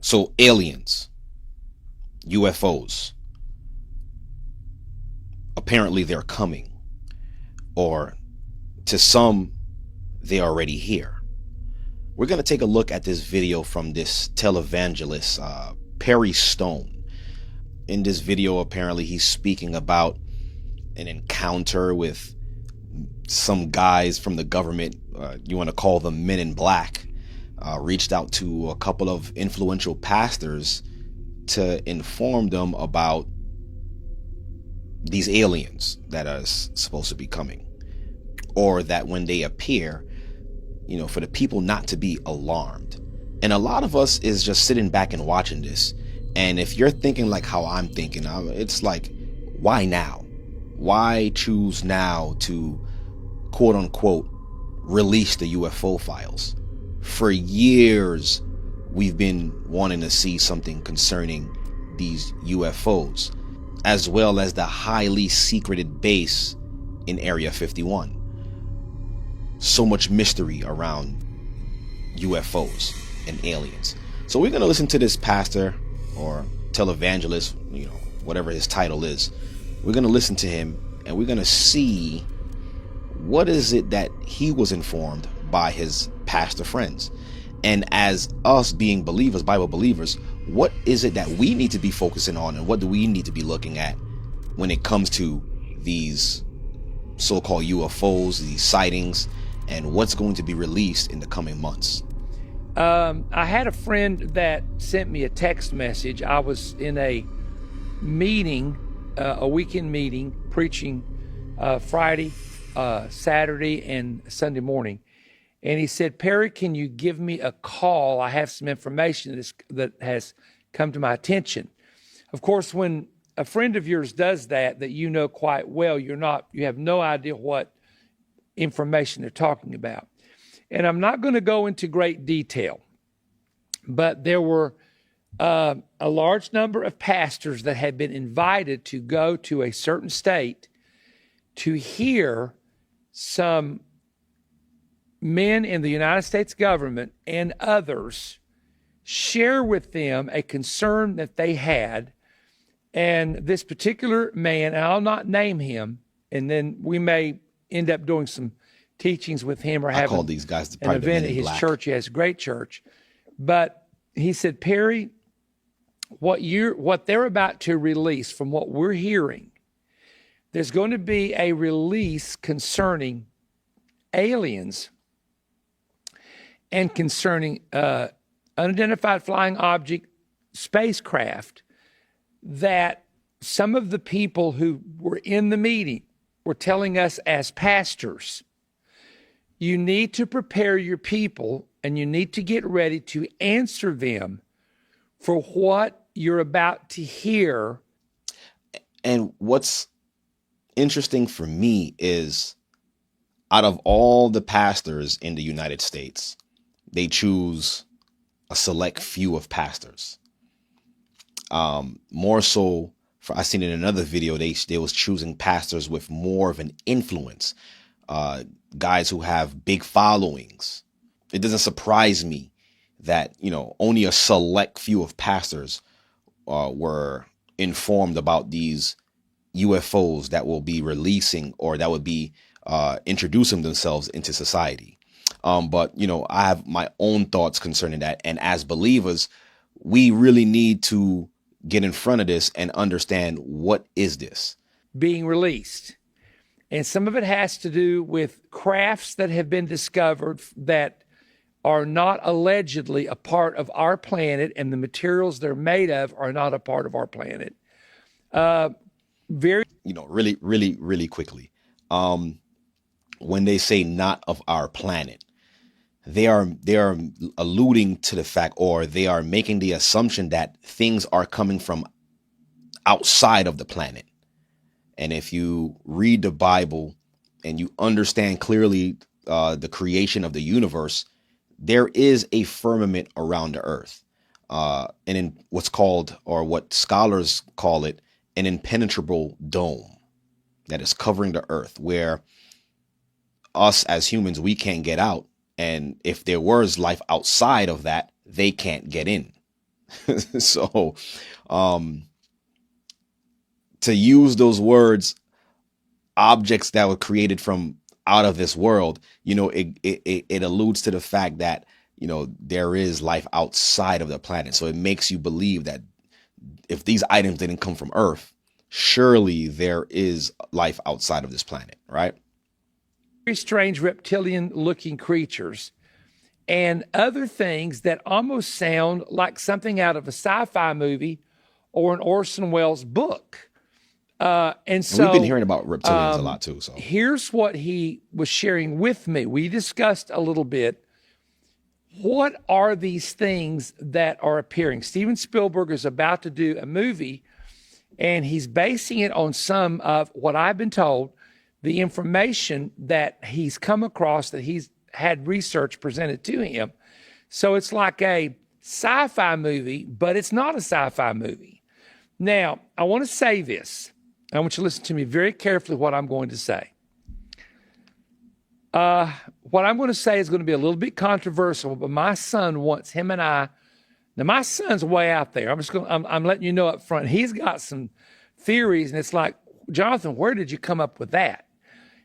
So aliens, UFOs, apparently they're coming, or to some, they're already here. We're going to take a look at this video from this televangelist, Perry Stone. In this video, apparently he's speaking about an encounter with some guys from the government, you want to call them men in black, reached out to a couple of influential pastors to inform them about these aliens that are supposed to be coming, or that when they appear, for the people not to be alarmed. And a lot of us is just sitting back and watching this. And if you're thinking like how I'm thinking, it's like, why now? Why choose now to, quote unquote, release the UFO files? For years, we've been wanting to see something concerning these UFOs, as well as the highly secreted base in Area 51. So much mystery around UFOs and aliens. So we're going to listen to this pastor or televangelist, whatever his title is. We're going to listen to him, and we're going to see what is it that he was informed by his pastor friends. And as us being believers, Bible believers, what is it that we need to be focusing on, and what do we need to be looking at when it comes to these so-called UFOs, these sightings, and what's going to be released in the coming months? I had a friend that sent me a text message. I was in a meeting, a weekend meeting, preaching Friday, Saturday, and Sunday morning. And he said, "Perry, can you give me a call? I have some information that has come to my attention." Of course, when a friend of yours does that you know quite well, you have no idea what information they're talking about. And I'm not going to go into great detail, but there were a large number of pastors that had been invited to go to a certain state to hear some men in the United States government and others share with them a concern that they had. And this particular man, and I'll not name him, and then we may end up doing some teachings with him or having these guys an event at his church. He has a great church. But he said, "Perry, what they're about to release, from what we're hearing, there's going to be a release concerning aliens and concerning unidentified flying object spacecraft, that some of the people who were in the meeting were telling us as pastors, you need to prepare your people and you need to get ready to answer them for what you're about to hear." And what's interesting for me is, out of all the pastors in the United States, they choose a select few of pastors. More so, I seen in another video, they was choosing pastors with more of an influence, guys who have big followings. It doesn't surprise me that, only a select few of pastors were informed about these UFOs that will be releasing, or that would be introducing themselves into society. But, I have my own thoughts concerning that. And as believers, we really need to get in front of this and understand, what is this being released. And some of it has to do with crafts that have been discovered that are not allegedly a part of our planet, and the materials they're made of are not a part of our planet. Really quickly. When they say not of our planet, they are alluding to the fact, or they are making the assumption that things are coming from outside of the planet. And if you read the Bible and you understand clearly the creation of the universe, there is a firmament around the earth, and in what's called, or what scholars call it, an impenetrable dome that is covering the earth, where us as humans, we can't get out. And if there was life outside of that, they can't get in. So, um, to use those words, objects that were created from out of this world, it alludes to the fact that, there is life outside of the planet. So it makes you believe that if these items didn't come from Earth, surely there is life outside of this planet, right? Very strange reptilian looking creatures and other things that almost sound like something out of a sci-fi movie or an Orson Welles book. And so we've been hearing about reptilians a lot too. So here's what he was sharing with me. We discussed a little bit. What are these things that are appearing? Steven Spielberg is about to do a movie, and he's basing it on some of what I've been told, the information that he's come across, that he's had research presented to him. So it's like a sci-fi movie, but it's not a sci-fi movie. Now, I want to say this. I want you to listen to me very carefully what I'm going to say. What I'm going to say is going to be a little bit controversial, but my son wants him and I. Now, my son's way out there. I'm letting you know up front. He's got some theories, and it's like, Jonathan, where did you come up with that?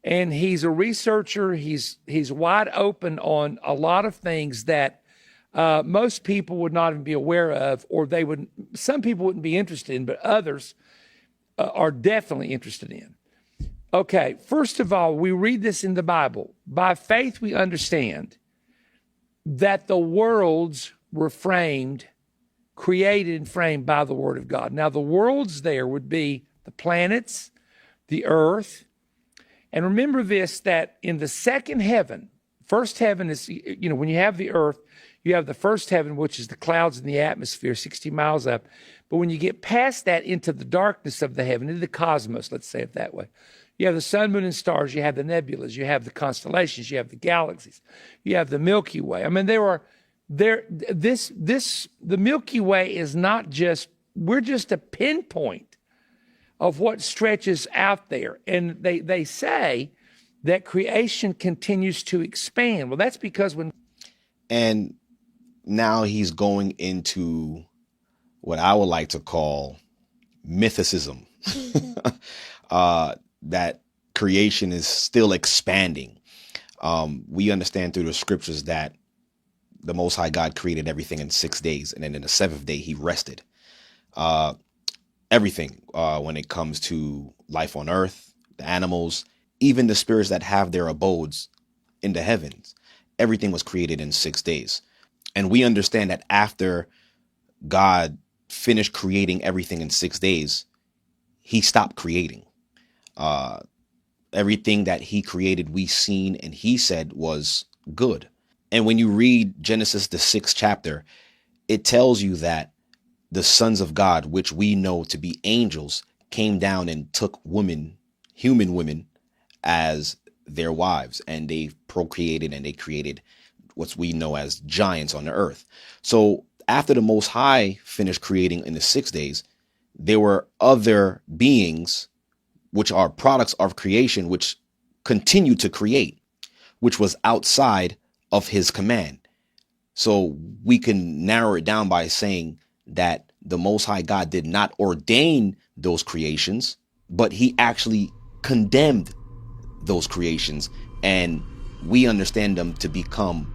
And he's a researcher. He's wide open on a lot of things that most people would not even be aware of, or some people wouldn't be interested in, but others are definitely interested in. Okay, first of all, we read this in the Bible. By faith, we understand that the worlds were created and framed by the Word of God. Now, the worlds there would be the planets, the earth. And remember this, that in the second heaven, first heaven is, when you have the earth, you have the first heaven, which is the clouds in the atmosphere, 60 miles up. But when you get past that into the darkness of the heaven, into the cosmos, let's say it that way, you have the sun, moon, and stars. You have the nebulas. You have the constellations. You have the galaxies. You have the Milky Way. I mean, the Milky Way is not just, we're just a pinpoint of what stretches out there. And they say that creation continues to expand. Well, that's because and now he's going into what I would like to call mythicism. That creation is still expanding. We understand through the scriptures that the Most High God created everything in 6 days, and then in the seventh day he rested. Everything when it comes to life on earth, the animals, even the spirits that have their abodes in the heavens, everything was created in 6 days. And we understand that after God finished creating everything in 6 days, he stopped creating. Everything that he created, we seen, and he said was good. And when you read Genesis, the 6th chapter, it tells you that the sons of God, which we know to be angels, came down and took human women as their wives, and they procreated and they created what we know as giants on the earth. So after the Most High finished creating in the 6 days, there were other beings which are products of creation, which continue to create, which was outside of his command. So we can narrow it down by saying that the Most High God did not ordain those creations, but he actually condemned those creations. And we understand them to become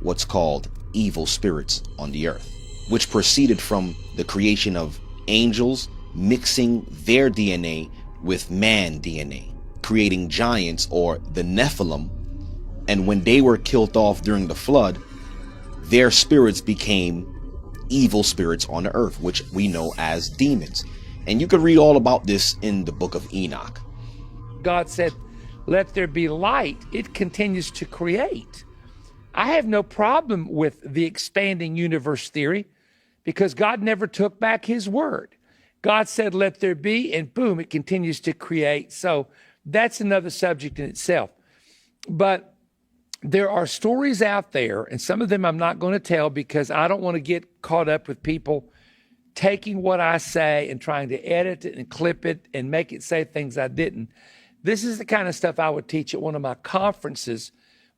what's called evil spirits on the earth, which proceeded from the creation of angels mixing their DNA with man DNA, creating giants, or the Nephilim. And when they were killed off during the flood, their spirits became evil spirits on the earth, which we know as demons. And you can read all about this in the book of Enoch. God said, let there be light. It continues to create. I have no problem with the expanding universe theory because God never took back his word. God said, let there be, and boom, it continues to create. So that's another subject in itself. But there are stories out there, and some of them I'm not going to tell because I don't want to get caught up with people taking what I say and trying to edit it and clip it and make it say things I didn't. This is the kind of stuff I would teach at one of my conferences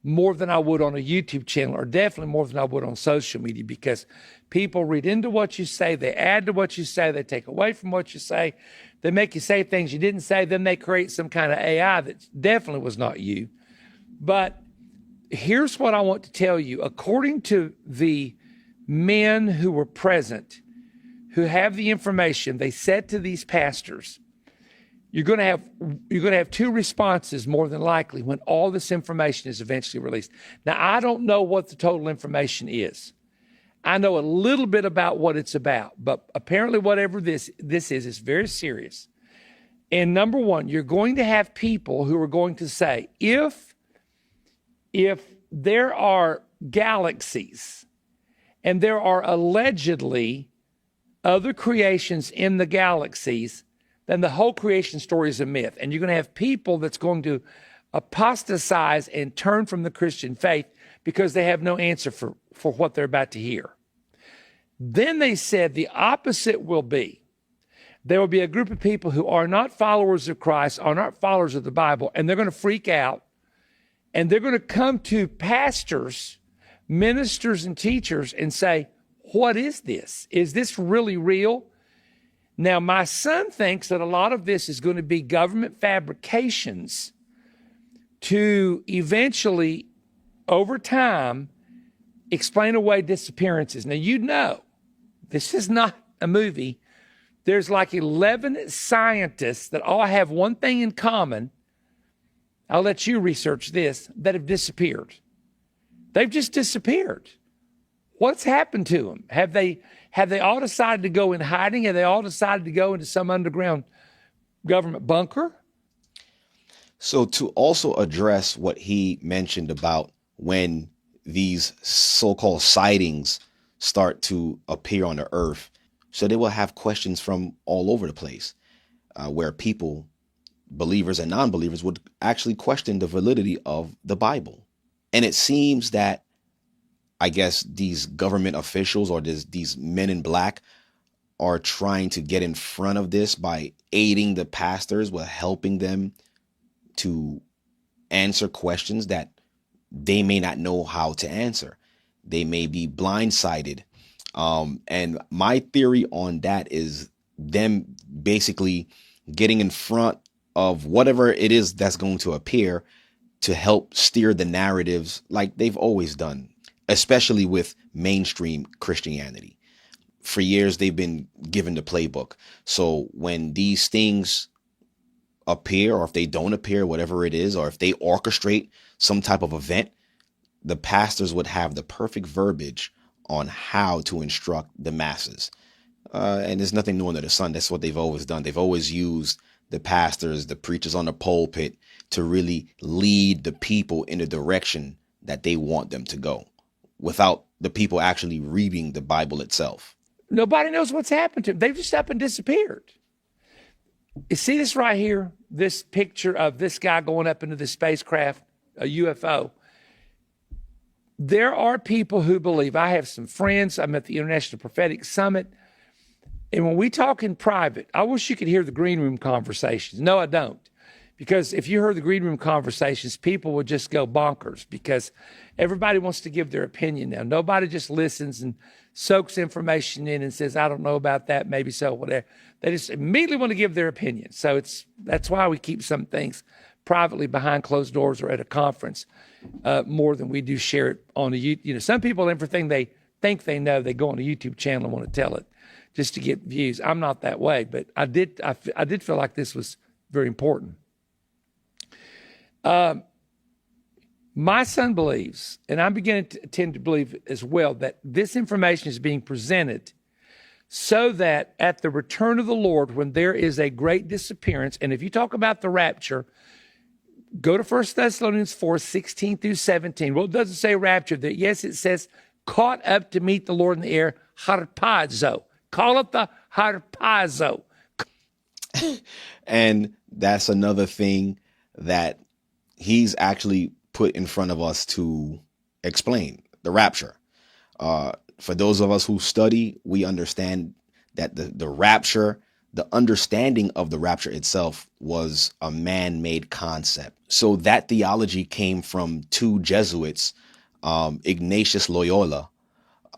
more than I would on a YouTube channel, or definitely more than I would on social media, because people read into what you say, they add to what you say, they take away from what you say, they make you say things you didn't say, then they create some kind of AI that definitely was not you. But here's what I want to tell you. According to the men who were present, who have the information, they said to these pastors, you're going to have two responses more than likely when all this information is eventually released. Now, I don't know what the total information is. I know a little bit about what it's about, but apparently whatever this is very serious. And number one, you're going to have people who are going to say, if there are galaxies and there are allegedly other creations in the galaxies, then the whole creation story is a myth. And you're going to have people that's going to apostatize and turn from the Christian faith because they have no answer for what they're about to hear. Then they said the opposite will be. There will be a group of people who are not followers of Christ, are not followers of the Bible, and they're going to freak out. And they're going to come to pastors, ministers, and teachers and say, what is this? Is this really real? Now, my son thinks that a lot of this is going to be government fabrications to eventually, over time, explain away disappearances. Now, you know, this is not a movie. There's like 11 scientists that all have one thing in common. I'll let you research this, that have disappeared. They've just disappeared. What's happened to them? Have they all decided to go in hiding? Have they all decided to go into some underground government bunker? So to also address what he mentioned about when these so-called sightings start to appear on the earth, so they will have questions from all over the place, where people, believers and non-believers, would actually question the validity of the Bible. And it seems that, I guess, these government officials or these men in black are trying to get in front of this by aiding the pastors with helping them to answer questions that they may not know how to answer. They may be blindsided. And my theory on that is them basically getting in front of whatever it is that's going to appear to help steer the narratives like they've always done, especially with mainstream Christianity. For years, they've been given the playbook. So when these things appear, or if they don't appear, whatever it is, or if they orchestrate some type of event, the pastors would have the perfect verbiage on how to instruct the masses. And there's nothing new under the sun. That's what they've always done. They've always used the pastors, the preachers on the pulpit to really lead the people in the direction that they want them to go without the people actually reading the Bible itself. Nobody knows what's happened to them. They've just up and disappeared. You see this right here, this picture of this guy going up into the spacecraft, a UFO. There are people who believe. I have some friends. I'm at the International Prophetic Summit. And when we talk in private, I wish you could hear the green room conversations. No, I don't. Because if you heard the green room conversations, people would just go bonkers because everybody wants to give their opinion now. Nobody just listens and soaks information in and says, I don't know about that, maybe so, whatever. They just immediately want to give their opinion. So that's why we keep some things privately behind closed doors or at a conference more than we do share it on a YouTube. Some people, everything they think they know, they go on a YouTube channel and want to tell it just to get views. I'm not that way, but I did feel like this was very important. My son believes, and I'm beginning to tend to believe as well, that this information is being presented so that at the return of the Lord, when there is a great disappearance, and if you talk about the rapture, go to 1 Thessalonians 4, 16 through 17. Well, it doesn't say rapture there. Yes, it says caught up to meet the Lord in the air, harpazo. Call it the harpazo. And that's another thing that he's actually put in front of us to explain the rapture. For those of us who study, we understand that the rapture the understanding of the rapture itself was a man-made concept. So that theology came from two Jesuits, Ignatius Loyola,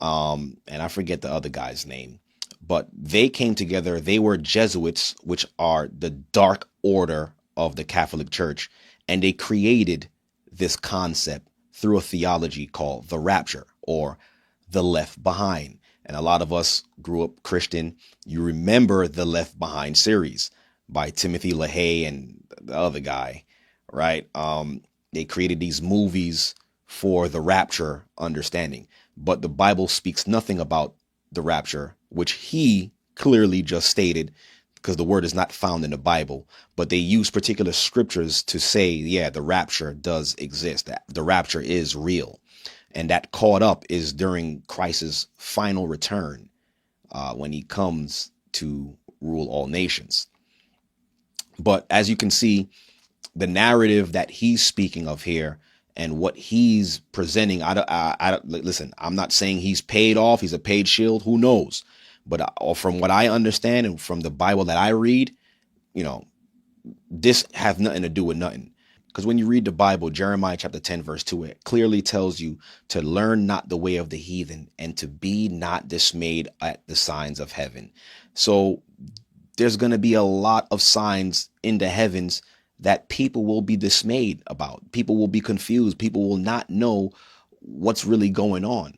and I forget the other guy's name, but they came together. They were Jesuits, which are the dark order of the Catholic Church, and they created this concept through a theology called the rapture, or the left behind. And a lot of us grew up Christian. You remember the Left Behind series by Timothy LaHaye and the other guy, right? They created these movies for the rapture understanding, but the Bible speaks nothing about the rapture, which he clearly just stated, because the word is not found in the Bible, but they use particular scriptures to say, yeah, the rapture does exist, that the rapture is real. And that caught up is during Christ's final return, when he comes to rule all nations. But as you can see, the narrative that he's speaking of here and what he's presenting, listen, I'm not saying he's paid off. He's a paid shield. Who knows? But from what I understand and from the Bible that I read, this have nothing to do with nothing. Because when you read the Bible, Jeremiah chapter 10, verse 2, it clearly tells you to learn not the way of the heathen and to be not dismayed at the signs of heaven. So there's going to be a lot of signs in the heavens that people will be dismayed about. People will be confused. People will not know what's really going on.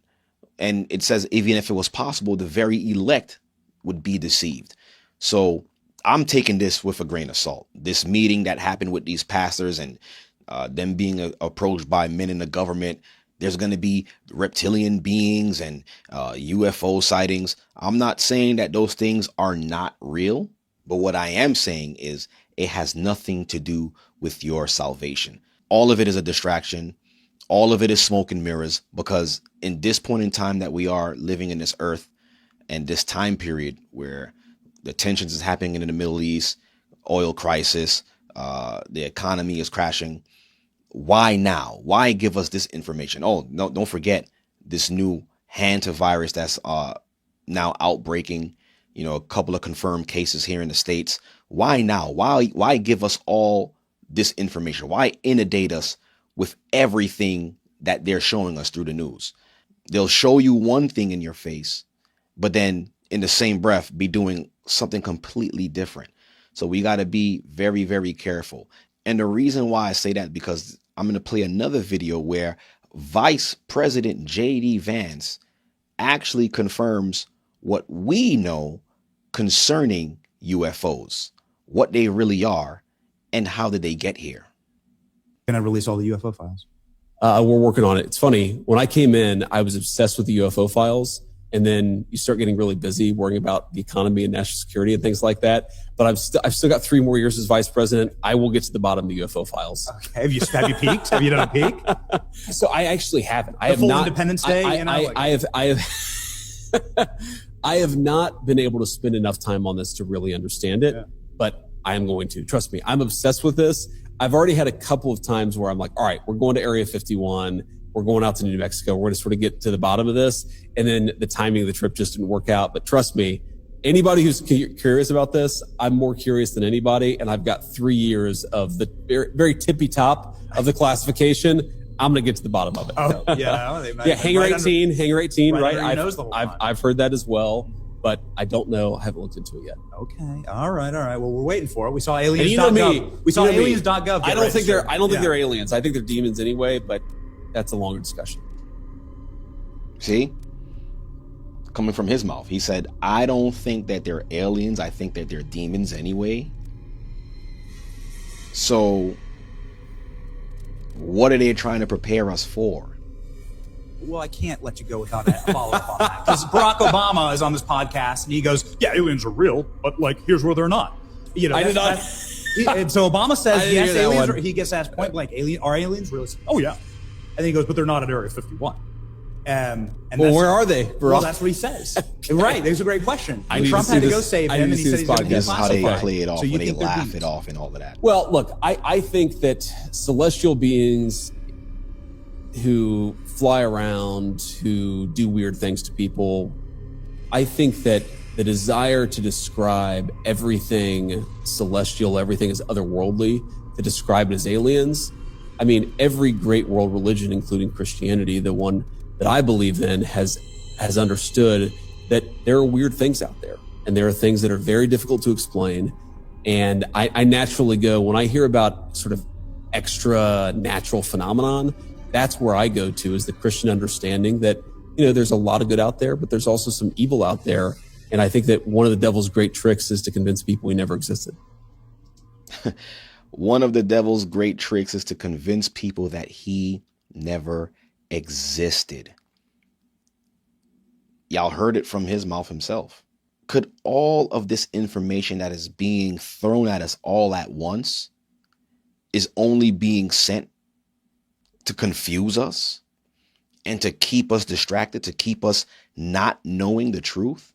And it says, even if it was possible, the very elect would be deceived. So I'm taking this with a grain of salt. This meeting that happened with these pastors and them being approached by men in the government, there's going to be reptilian beings and UFO sightings. I'm not saying that those things are not real, but what I am saying is it has nothing to do with your salvation. All of it is a distraction. All of it is smoke and mirrors, because in this point in time that we are living in this earth and this time period where the tensions is happening in the Middle East, oil crisis, the economy is crashing. Why now? Why give us this information? Oh, no, don't forget this new hantavirus that's now outbreaking, a couple of confirmed cases here in the States. Why now? Why give us all this information? Why inundate us with everything that they're showing us through the news? They'll show you one thing in your face, but then in the same breath be doing something completely different. So we got to be very, very careful. And the reason why I say that, because I'm going to play another video where Vice President J.D. Vance actually confirms what we know concerning UFOs, what they really are, and how did they get here. Can I release all the UFO files? We're working on it. It's funny. When I came in, I was obsessed with the UFO files. And then you start getting really busy worrying about the economy and national security and things like that. But I've still got 3 more years as vice president. I will get to the bottom of the UFO files. Okay. Have you peaked? Have you done a peek? So I actually haven't. I have full not. Independence Day. I have not been able to spend enough time on this to really understand it. Yeah. But I am going to. Trust me. I'm obsessed with this. I've already had a couple of times where I'm like, all right, we're going to Area 51. We're going out to New Mexico. We're going to sort of get to the bottom of this. And then the timing of the trip just didn't work out. But trust me, anybody who's curious about this, I'm more curious than anybody. And I've got 3 years of the very, very tippy top of the classification. I'm going to get to the bottom of it. Oh, yeah. Yeah, Hangar 18, right? I've I've heard that as well, but I don't know. I haven't looked into it yet. Okay. All right. Well, we're waiting for it. We saw aliens.gov. You know me. We saw aliens.gov. I don't think they're aliens. I think they're demons anyway, but that's a longer discussion. See? Coming from his mouth. He said, I don't think that they're aliens. I think that they're demons anyway. So, what are they trying to prepare us for? Well, I can't let you go without a follow-up on that. Because Barack Obama is on this podcast, and he goes, yeah, aliens are real, but, here's where they're not. I did not. And so Obama says, yes, aliens are, he gets asked point blank, are aliens real? Oh, yeah. And then he goes, but they're not at Area 51. And where are they? Well, that's what he says. Right. There's a great question. Trump had to go save him, and he said he's going to This is how they play it off, when they laugh it off and all of that. Well, look, I think that celestial beings who fly around, who do weird things to people, I think that the desire to describe everything celestial, everything as otherworldly, to describe it as aliens. I mean, every great world religion, including Christianity, the one that I believe in, has understood that there are weird things out there, and there are things that are very difficult to explain. And I naturally go, when I hear about sort of extra natural phenomenon, that's where I go to, is the Christian understanding that, there's a lot of good out there, but there's also some evil out there. And I think that one of the devil's great tricks is to convince people he never existed. One of the devil's great tricks is to convince people that he never existed. Y'all heard it from his mouth himself. Could all of this information that is being thrown at us all at once is only being sent to confuse us and to keep us distracted, to keep us not knowing the truth?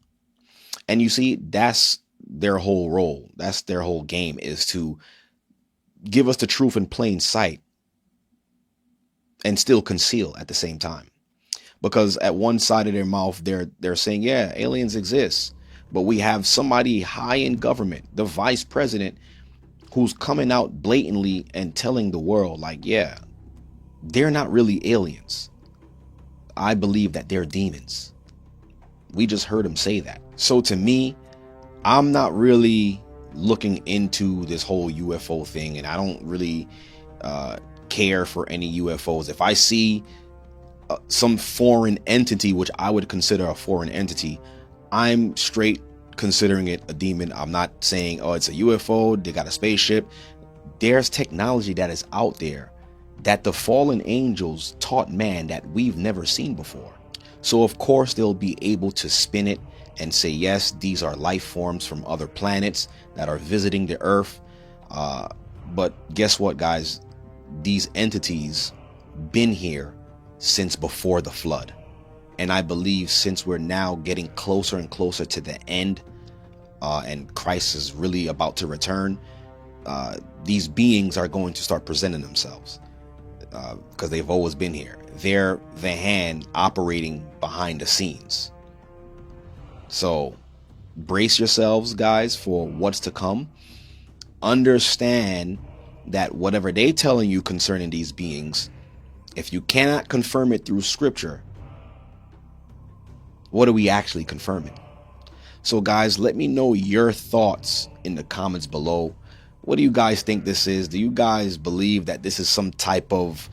And you see, that's their whole role. That's their whole game, is to give us the truth in plain sight and still conceal at the same time. Because at one side of their mouth, they're saying, yeah, aliens exist. But we have somebody high in government, the vice president, who's coming out blatantly and telling the world, like, yeah, they're not really aliens. I believe that they're demons. We just heard him say that. So to me, I'm not really looking into this whole UFO thing, and I don't really care for any UFOs. If I see some foreign entity, which I would consider a foreign entity, I'm straight considering it a demon. I'm not saying, oh, it's a UFO, they got a spaceship. There's technology that is out there that the fallen angels taught man that we've never seen before. So of course they'll be able to spin it and say, yes, these are life forms from other planets that are visiting the earth. But guess what, guys? These entities been here since before the flood. And I believe since we're now getting closer and closer to the end, and Christ is really about to return, these beings are going to start presenting themselves, because they've always been here. They're the hand operating behind the scenes. So brace yourselves, guys, for what's to come. Understand that whatever they're telling you concerning these beings, if you cannot confirm it through scripture, what are we actually confirming? So guys, let me know your thoughts in the comments below. What do you guys think this is? Do you guys believe that this is some type of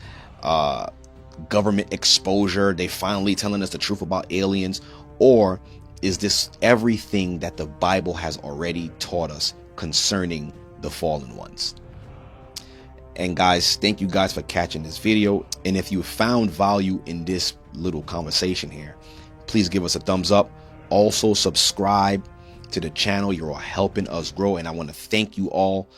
government exposure? They finally telling us the truth about aliens? Or is this everything that the Bible has already taught us concerning the fallen ones? And guys, thank you guys for catching this video. And if you found value in this little conversation here, please give us a thumbs up. Also subscribe to the channel. You're all helping us grow. And I want to thank you all,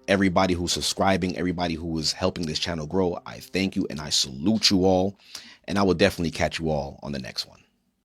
everybody who's subscribing, everybody who is helping this channel grow. I thank you and I salute you all. And I will definitely catch you all on the next one.